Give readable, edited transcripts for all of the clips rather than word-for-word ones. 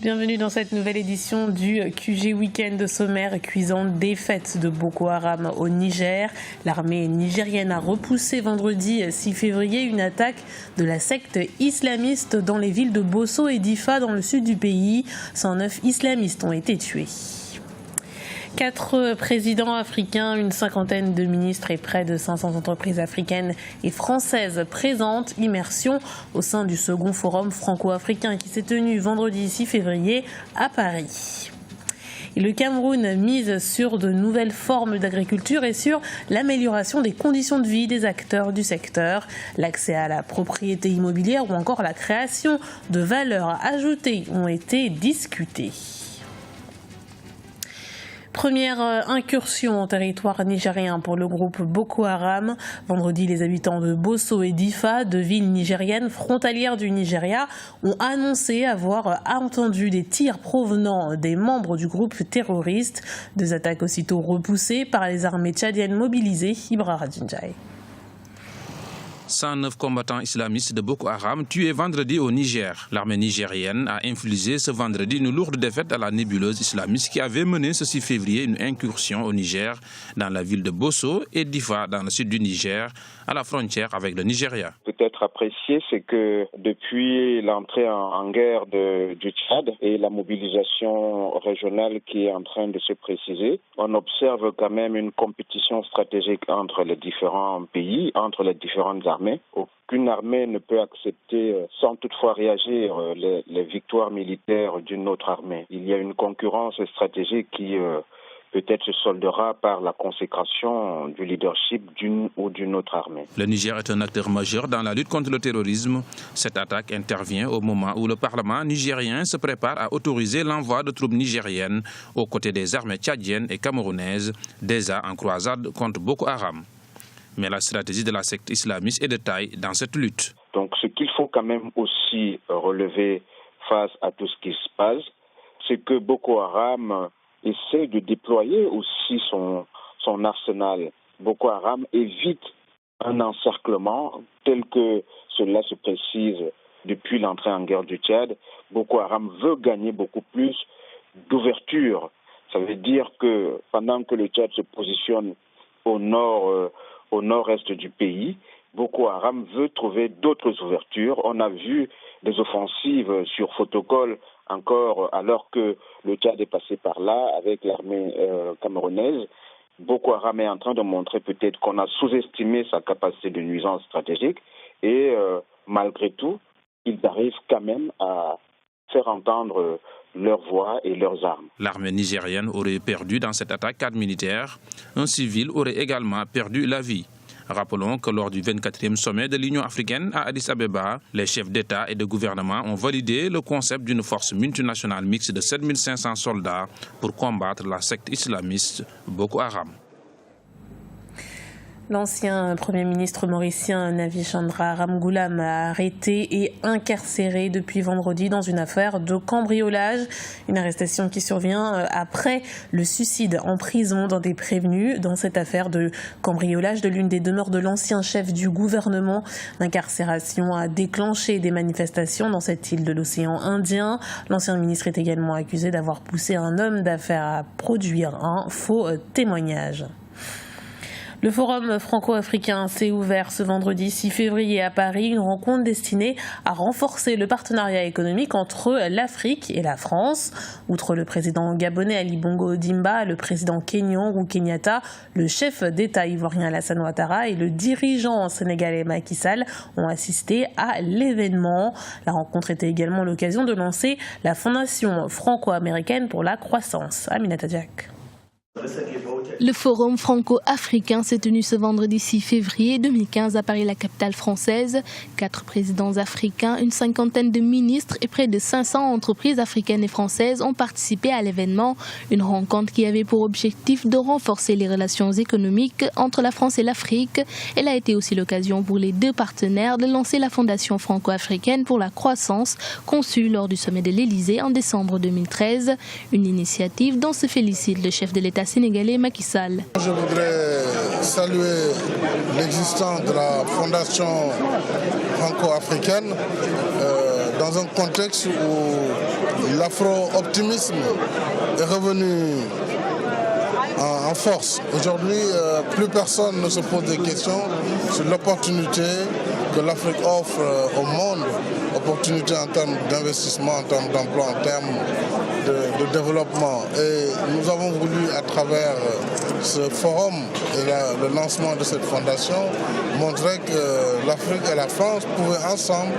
Bienvenue dans cette nouvelle édition du QG Week-end sommaire. Cuisante défaite de Boko Haram au Niger. L'armée nigérienne a repoussé vendredi 6 février une attaque de la secte islamiste dans les villes de Bosso et d'Ifa dans le sud du pays. 109 islamistes ont été tués. 4 présidents africains, une cinquantaine de ministres et près de 500 entreprises africaines et françaises présentes. Immersion au sein du second forum franco-africain qui s'est tenu vendredi 6 février à Paris. Et le Cameroun mise sur de nouvelles formes d'agriculture et sur l'amélioration des conditions de vie des acteurs du secteur. L'accès à la propriété immobilière ou encore la création de valeur ajoutée ont été discutés. Première incursion en territoire nigérien pour le groupe Boko Haram. Vendredi, les habitants de Bosso et d'Ifa, deux villes nigériennes frontalières du Nigeria, ont annoncé avoir entendu des tirs provenant des membres du groupe terroriste. Deux attaques aussitôt repoussées par les armées tchadiennes mobilisées. Ibra Radjinjaï. 109 combattants islamistes de Boko Haram tués vendredi au Niger. L'armée nigérienne a infligé ce vendredi une lourde défaite à la nébuleuse islamiste qui avait mené ce 6 février une incursion au Niger dans la ville de Bosso et d'Ifa dans le sud du Niger, à la frontière avec le Nigeria. Peut-être apprécié, c'est que depuis l'entrée en guerre du Tchad et la mobilisation régionale qui est en train de se préciser, on observe quand même une compétition stratégique entre les différents pays, entre les différentes armées. Aucune armée ne peut accepter sans toutefois réagir les victoires militaires d'une autre armée. Il y a une concurrence stratégique qui peut-être se soldera par la consécration du leadership d'une ou d'une autre armée. Le Niger est un acteur majeur dans la lutte contre le terrorisme. Cette attaque intervient au moment où le Parlement nigérien se prépare à autoriser l'envoi de troupes nigériennes aux côtés des armées tchadiennes et camerounaises, déjà en croisade contre Boko Haram. Mais la stratégie de la secte islamiste est de taille dans cette lutte. Donc ce qu'il faut quand même aussi relever face à tout ce qui se passe, c'est que Boko Haram essaie de déployer aussi son arsenal. Boko Haram évite un encerclement tel que cela se précise depuis l'entrée en guerre du Tchad. Boko Haram veut gagner beaucoup plus d'ouverture. Ça veut dire que pendant que le Tchad se positionne au nord-est du pays, Boko Haram veut trouver d'autres ouvertures. On a vu des offensives sur Fotokol encore alors que le Tchad est passé par là avec l'armée camerounaise. Boko Haram est en train de montrer peut-être qu'on a sous-estimé sa capacité de nuisance stratégique et malgré tout, ils arrivent quand même à faire entendre leurs voix et leurs armes. L'armée nigérienne aurait perdu dans cette attaque 4 militaires. Un civil aurait également perdu la vie. Rappelons que lors du 24e sommet de l'Union africaine à Addis Abeba, les chefs d'État et de gouvernement ont validé le concept d'une force multinationale mixte de 7500 soldats pour combattre la secte islamiste Boko Haram. L'ancien Premier ministre mauricien Navi Chandra Ramgoolam a arrêté et incarcéré depuis vendredi dans une affaire de cambriolage. Une arrestation qui survient après le suicide en prison d'un des prévenus dans cette affaire de cambriolage de l'une des demeures de l'ancien chef du gouvernement. L'incarcération a déclenché des manifestations dans cette île de l'océan Indien. L'ancien ministre est également accusé d'avoir poussé un homme d'affaires à produire un faux témoignage. Le forum franco-africain s'est ouvert ce vendredi 6 février à Paris, une rencontre destinée à renforcer le partenariat économique entre l'Afrique et la France. Outre le président gabonais Ali Bongo Ondimba, le président kényan Uhuru Kenyatta, le chef d'État ivoirien Alassane Ouattara et le dirigeant sénégalais Macky Sall ont assisté à l'événement. La rencontre était également l'occasion de lancer la Fondation franco-américaine pour la croissance. Aminata Diak. Le forum franco-africain s'est tenu ce vendredi 6 février 2015 à Paris, la capitale française. 4 présidents africains, une cinquantaine de ministres et près de 500 entreprises africaines et françaises ont participé à l'événement. Une rencontre qui avait pour objectif de renforcer les relations économiques entre la France et l'Afrique. Elle a été aussi l'occasion pour les deux partenaires de lancer la Fondation franco-africaine pour la croissance, conçue lors du sommet de l'Élysée en décembre 2013. Une initiative dont se félicite le chef de l'État sénégalais Macky Sall. Je voudrais saluer l'existence de la Fondation franco-africaine dans un contexte où l'afro-optimisme est revenu en force. Aujourd'hui, plus personne ne se pose des questions sur l'opportunité que l'Afrique offre au monde, opportunité en termes d'investissement, en termes d'emploi, en termes de développement. Et nous avons voulu, à travers ce forum et le lancement de cette fondation, montrer que l'Afrique et la France pouvaient ensemble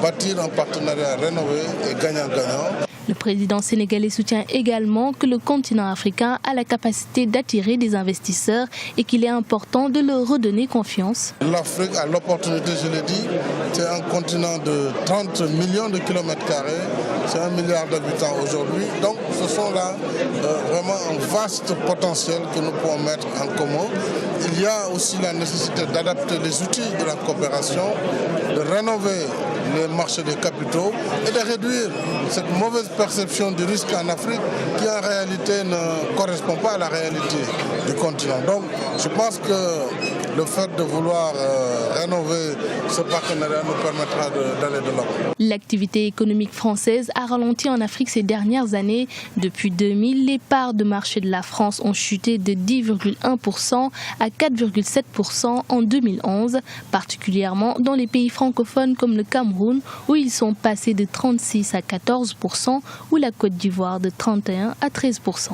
bâtir un partenariat rénové et gagnant-gagnant. Le président sénégalais soutient également que le continent africain a la capacité d'attirer des investisseurs et qu'il est important de leur redonner confiance. L'Afrique a l'opportunité, je l'ai dit, c'est un continent de 30 millions de kilomètres carrés, c'est 1 milliard d'habitants aujourd'hui. Donc ce sont là vraiment un vaste potentiel que nous pouvons mettre en commun. Il y a aussi la nécessité d'adapter les outils de la coopération, de rénover les marchés des capitaux et de réduire cette mauvaise perception du risque en Afrique qui en réalité ne correspond pas à la réalité du continent. Donc je pense que le fait de vouloir rénover ce partenariat nous permettra d'aller de l'avant. L'activité économique française a ralenti en Afrique ces dernières années. Depuis 2000, les parts de marché de la France ont chuté de 10,1% à 4,7% en 2011, particulièrement dans les pays francophones comme le Cameroun, où ils sont passés de 36 à 14%, ou la Côte d'Ivoire de 31 à 13%.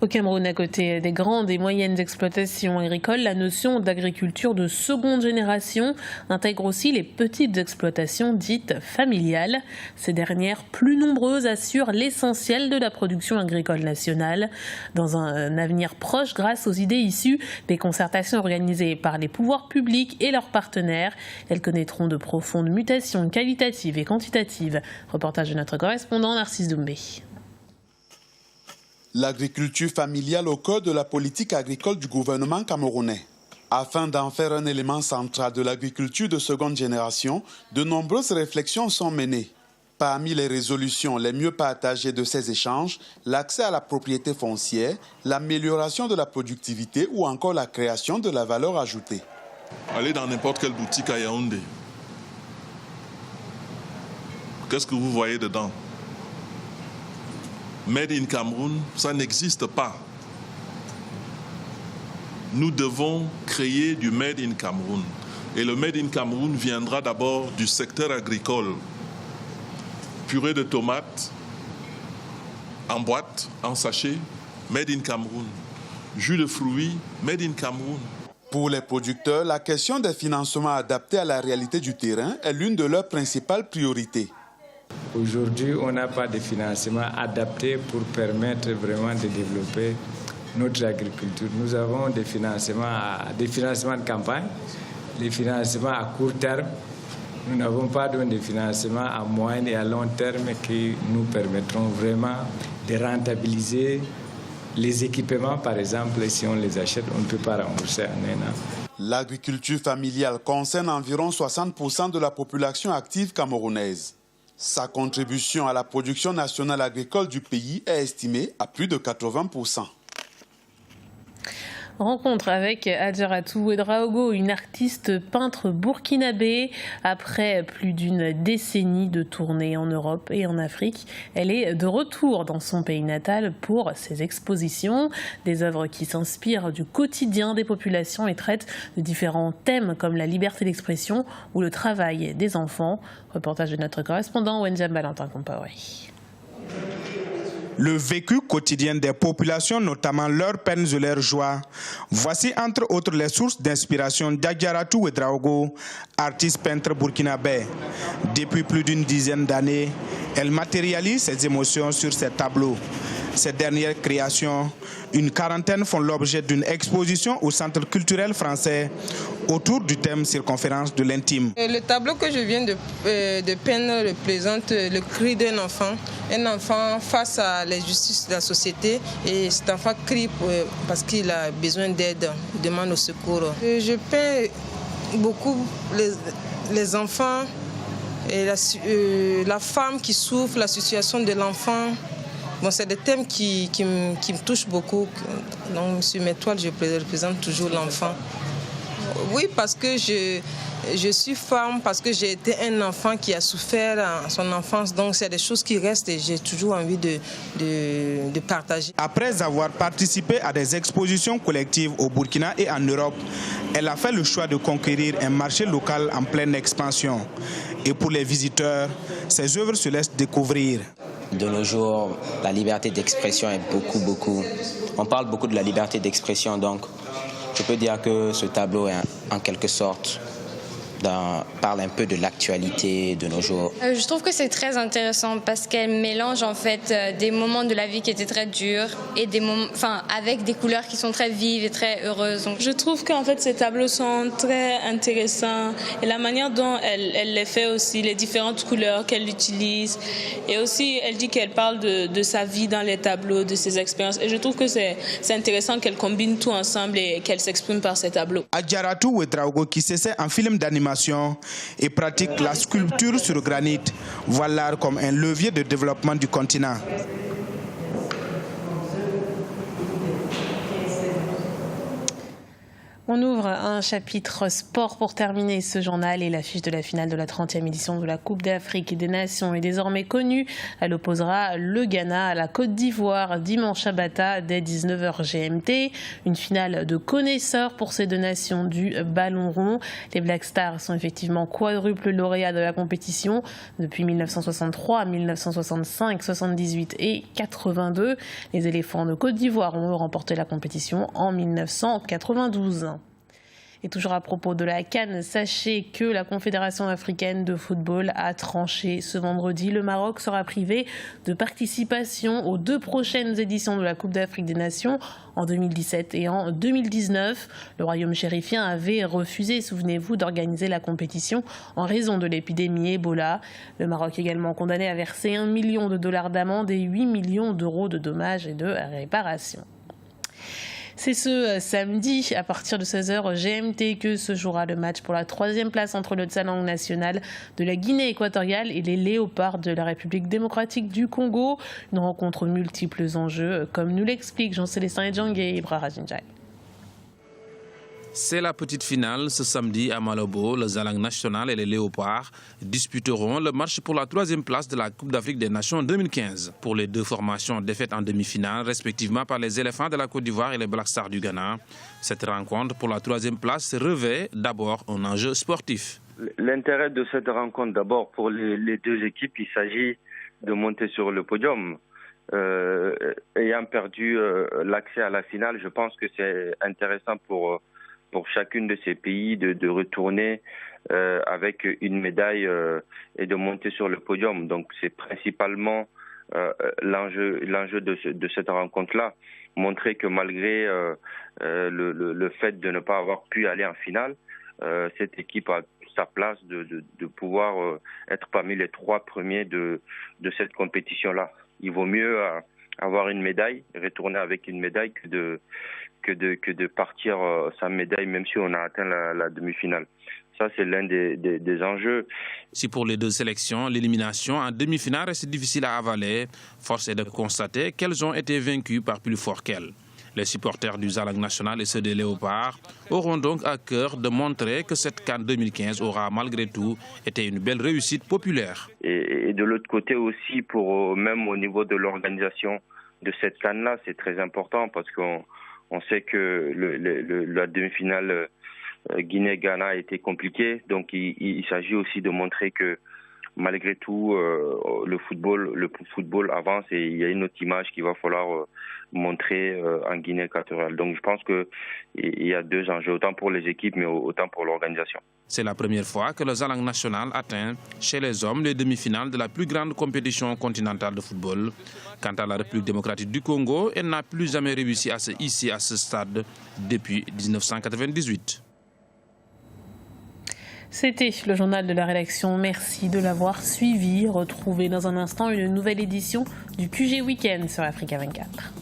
Au Cameroun, à côté des grandes et moyennes exploitations agricoles, la notion d'agriculture de seconde génération intègre aussi les petites exploitations dites familiales. Ces dernières, plus nombreuses, assurent l'essentiel de la production agricole nationale. Dans un avenir proche, grâce aux idées issues des concertations organisées par les pouvoirs publics et leurs partenaires, elles connaîtront de profondes mutations qualitatives et quantitatives. Reportage de notre correspondant Narcisse Doumbé. L'agriculture familiale au cœur de la politique agricole du gouvernement camerounais. Afin d'en faire un élément central de l'agriculture de seconde génération, de nombreuses réflexions sont menées. Parmi les résolutions les mieux partagées de ces échanges, l'accès à la propriété foncière, l'amélioration de la productivité ou encore la création de la valeur ajoutée. Allez dans n'importe quelle boutique à Yaoundé. Qu'est-ce que vous voyez dedans? Made in Cameroun, ça n'existe pas. Nous devons créer du Made in Cameroun. Et le Made in Cameroun viendra d'abord du secteur agricole. Purée de tomates, en boîte, en sachet, Made in Cameroun. Jus de fruits, Made in Cameroun. Pour les producteurs, la question des financements adaptés à la réalité du terrain est l'une de leurs principales priorités. Aujourd'hui, on n'a pas de financement adapté pour permettre vraiment de développer notre agriculture. Nous avons des financements de campagne, des financements à court terme. Nous n'avons pas de financement à moyen et à long terme qui nous permettront vraiment de rentabiliser les équipements. Par exemple, si on les achète, on ne peut pas rembourser en un an. L'agriculture familiale concerne environ 60% de la population active camerounaise. Sa contribution à la production nationale agricole du pays est estimée à plus de 80%. Rencontre avec Adjaratou Ouedraogo, une artiste peintre burkinabé. Après plus d'une décennie de tournées en Europe et en Afrique, elle est de retour dans son pays natal pour ses expositions. Des œuvres qui s'inspirent du quotidien des populations et traitent de différents thèmes comme la liberté d'expression ou le travail des enfants. Reportage de notre correspondant Wenjam Valentin Compaoré. Le vécu quotidien des populations, notamment leurs peines et leurs joies. Voici entre autres les sources d'inspiration d'Adjaratou Ouedraogo, artiste peintre burkinabé. Depuis plus d'une dizaine d'années, elle matérialise ses émotions sur ses tableaux. Ces dernières créations, une quarantaine font l'objet d'une exposition au Centre culturel français autour du thème circonférence de l'intime. Le tableau que je viens de peindre représente le cri d'un enfant. Un enfant face à l'injustice de la société et cet enfant crie parce qu'il a besoin d'aide, il demande au secours. Je peins beaucoup les enfants et la femme qui souffre, la situation de l'enfant. Bon, c'est des thèmes qui me touchent beaucoup. Donc, sur mes toiles, je représente toujours l'enfant. Oui, parce que Je suis femme parce que j'ai été un enfant qui a souffert en son enfance. Donc, c'est des choses qui restent et j'ai toujours envie de partager. Après avoir participé à des expositions collectives au Burkina et en Europe, elle a fait le choix de conquérir un marché local en pleine expansion. Et pour les visiteurs, ses œuvres se laissent découvrir. De nos jours, la liberté d'expression est beaucoup. On parle beaucoup de la liberté d'expression, donc je peux dire que ce tableau est en quelque sorte parle un peu de l'actualité de nos jours. Je trouve que c'est très intéressant parce qu'elle mélange en fait des moments de la vie qui étaient très durs et des moments, avec des couleurs qui sont très vives et très heureuses. Donc, je trouve qu'en fait ces tableaux sont très intéressants et la manière dont elle les fait aussi, les différentes couleurs qu'elle utilise, et aussi elle dit qu'elle parle de sa vie dans les tableaux, de ses expériences, et je trouve que c'est intéressant qu'elle combine tout ensemble et qu'elle s'exprime par ces tableaux. Adjaratou Ouedraogo, qui s'essaie en film d'animation et pratique la sculpture sur granit, voit l'art comme un levier de développement du continent. On ouvre un chapitre sport pour terminer ce journal et l'affiche de la finale de la 30e édition de la Coupe d'Afrique et des Nations est désormais connue. Elle opposera le Ghana à la Côte d'Ivoire dimanche à Bata dès 19h GMT. Une finale de connaisseurs pour ces deux nations du ballon rond. Les Black Stars sont effectivement quadruples lauréats de la compétition depuis 1963, 1965, 78 et 82. Les éléphants de Côte d'Ivoire ont remporté la compétition en 1992. Et toujours à propos de la CAN, sachez que la Confédération africaine de football a tranché ce vendredi. Le Maroc sera privé de participation aux 2 prochaines éditions de la Coupe d'Afrique des Nations en 2017 et en 2019. Le royaume chérifien avait refusé, souvenez-vous, d'organiser la compétition en raison de l'épidémie Ebola. Le Maroc également condamné à verser $1 million d'amende et 8 millions d'euros de dommages et de réparations. C'est ce samedi à partir de 16h GMT que se jouera le match pour la 3e place entre le Tsalang national de la Guinée équatoriale et les Léopards de la République démocratique du Congo. Une rencontre aux multiples enjeux, comme nous l'explique Jean-Célestin Edjangue et Ibra Jinjai. C'est la petite finale ce samedi à Malabo. Le Tsalang national et les Léopards disputeront le match pour la 3e place de la Coupe d'Afrique des Nations 2015. Pour les 2 formations défaites en demi-finale, respectivement par les éléphants de la Côte d'Ivoire et les Black Stars du Ghana, cette rencontre pour la 3e place revêt d'abord un enjeu sportif. L'intérêt de cette rencontre, d'abord pour les 2 équipes, il s'agit de monter sur le podium. Ayant perdu l'accès à la finale, je pense que c'est intéressant pour chacune de ces pays de retourner avec une médaille et de monter sur le podium. Donc c'est principalement l'enjeu de cette rencontre-là. Montrer que malgré le fait de ne pas avoir pu aller en finale, cette équipe a sa place de pouvoir être parmi les 3 premiers de cette compétition-là. Il vaut mieux avoir une médaille, retourner avec une médaille que de partir sans médaille, même si on a atteint la demi-finale. Ça, c'est l'un des enjeux. Si pour les 2 sélections, l'élimination en demi-finale reste difficile à avaler, force est de constater qu'elles ont été vaincues par plus fort qu'elles. Les supporters du Tsalang national et ceux des Léopards auront donc à cœur de montrer que cette CAN 2015 aura malgré tout été une belle réussite populaire. Et de l'autre côté aussi, même au niveau de l'organisation de cette CAN-là, c'est très important parce qu'on sait que la demi-finale Guinée-Ghana a été compliquée. Donc il s'agit aussi de montrer que malgré tout, le football avance et il y a une autre image qu'il va falloir montrer en Guinée équatoriale. Donc je pense qu'il y a 2 enjeux, autant pour les équipes mais autant pour l'organisation. C'est la première fois que le Tsalang national atteint chez les hommes les demi-finales de la plus grande compétition continentale de football. Quant à la République démocratique du Congo, elle n'a plus jamais réussi à se hisser à ce stade depuis 1998. C'était le journal de la rédaction. Merci de l'avoir suivi. Retrouvez dans un instant une nouvelle édition du QG Week-end sur Africa 24.